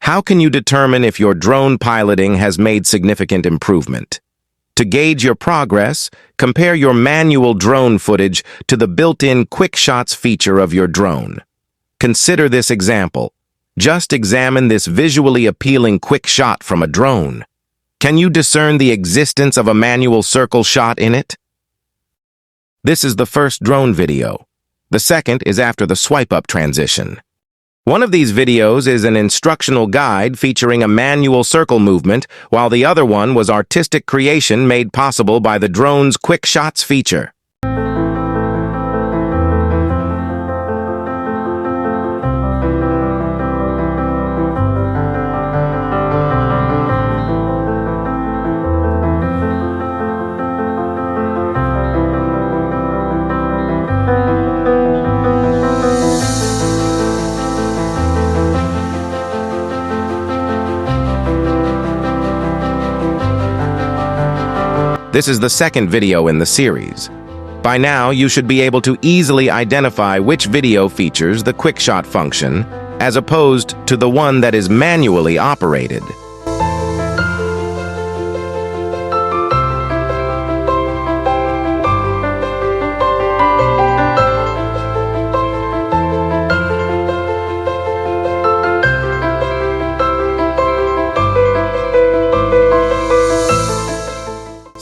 How can you determine if your drone piloting has made significant improvement? To gauge your progress, compare your manual drone footage to the built-in Quick Shots feature of your drone. Consider this example. Just examine this visually appealing quick shot from a drone. Can you discern the existence of a manual circle shot in it? This is the first drone video. The second is after the swipe-up transition. One of these videos is an instructional guide featuring a manual circle movement, while the other one was artistic creation made possible by the drone's Quick Shots feature. This is the second video in the series. By now, you should be able to easily identify which video features the Quick Shot function, as opposed to the one that is manually operated.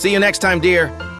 See you next time, dear.